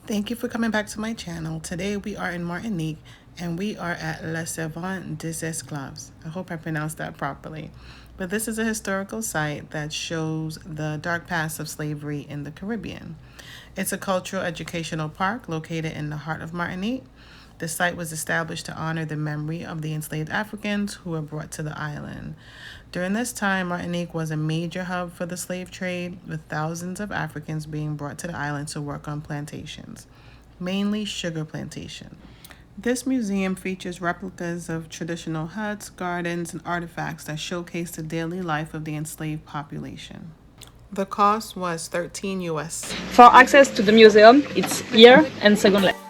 Thank you for coming back to my channel. Today we are in Martinique and we are at Savane des Esclaves. I hope I pronounced that properly. But this is a historical site that shows the dark past of slavery in the Caribbean. It's a cultural educational park located in the heart of Martinique. The site was established to honor the memory of the enslaved Africans who were brought to the island. During this time, Martinique was a major hub for the slave trade, with thousands of Africans being brought to the island to work on plantations, mainly sugar plantations. This museum features replicas of traditional huts, gardens, and artifacts that showcase the daily life of the enslaved population. The cost was 13 US. For access to the museum, it's here and second left.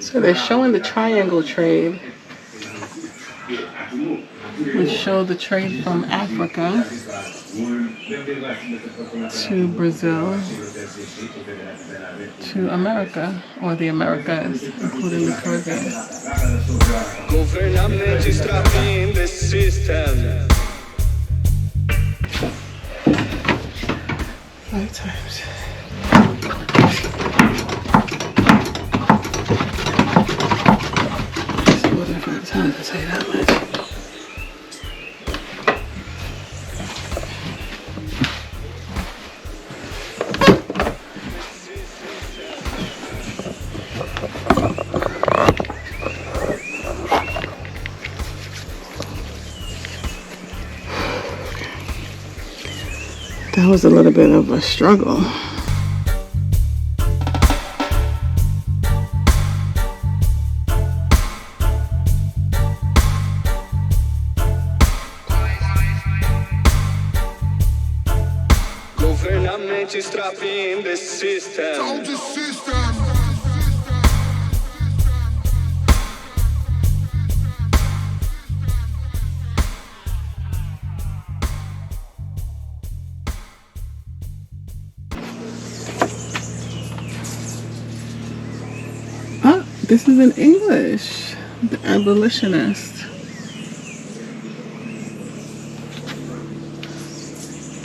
So they're showing the triangle trade, which show the trade from Africa to Brazil to America, or the Americas, including the Caribbean. Government is trapping the system. 5 times. It's hard to say that much. That was a little bit of a struggle. Government is trapping the system. Oh, this is in English. The abolitionist.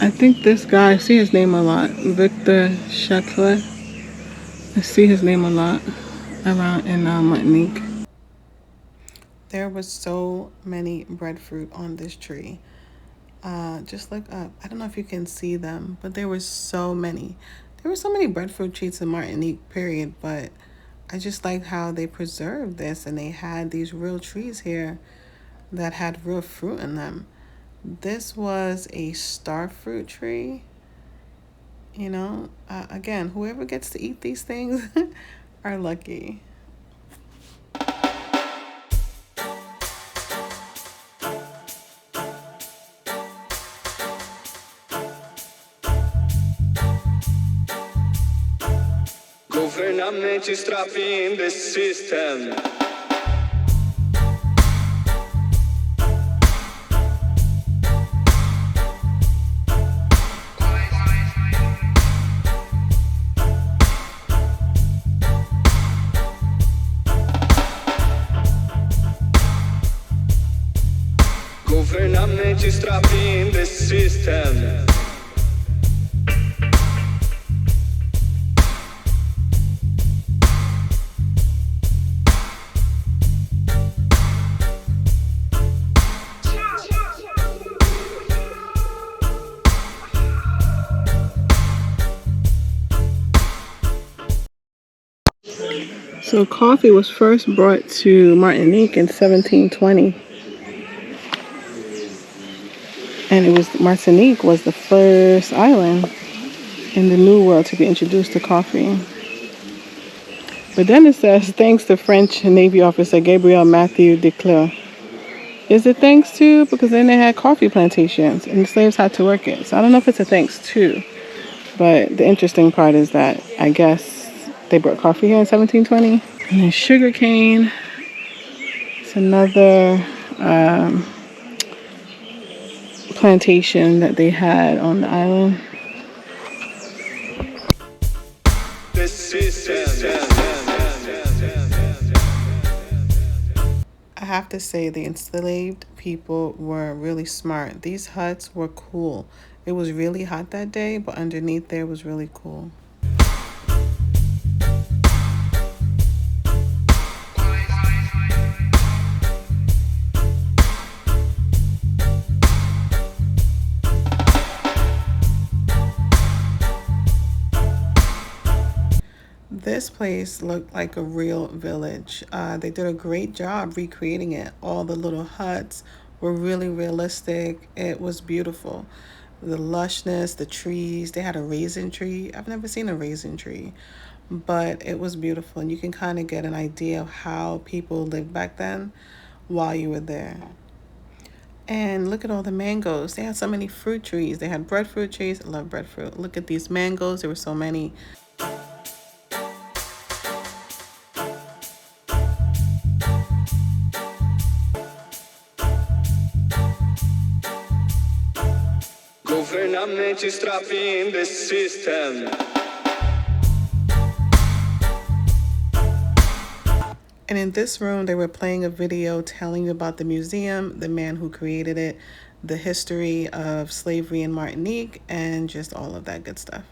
I think this guy, I see his name a lot. Victor Châtelet. I see his name a lot around in Martinique. There was so many breadfruit on this tree. Just look up. I don't know if you can see them, but there were so many. There were so many breadfruit trees in Martinique, period. But I just liked how they preserved this and they had these real trees here that had real fruit in them. This was a star fruit tree. You know, again, whoever gets to eat these things are lucky. Government is trapping the system. Government is trapping the system. So coffee was first brought to Martinique in 1720. And Martinique was the first island in the New World to be introduced to coffee. But then it says, thanks to French Navy officer Gabriel Mathieu de Clerc. Is it thanks to? Because then they had coffee plantations and the slaves had to work it. So I don't know if it's a thanks to. But the interesting part is that I guess they brought coffee here in 1720. And then sugar cane. It's another plantation that they had on the island. The system. I have to say the enslaved people were really smart. These huts were cool. It was really hot that day, but underneath there was really cool. This place looked like a real village. They did a great job recreating it. All the little huts were really realistic. It was beautiful. The lushness, the trees. They had a raisin tree. I've never seen a raisin tree, but it was beautiful. And you can kind of get an idea of how people lived back then while you were there. And look at all the mangoes. They had so many fruit trees. They had breadfruit trees. I love breadfruit. Look at these mangoes. There were so many. Government is trapping the system. And in this room, they were playing a video telling you about the museum, the man who created it, the history of slavery in Martinique, and just all of that good stuff.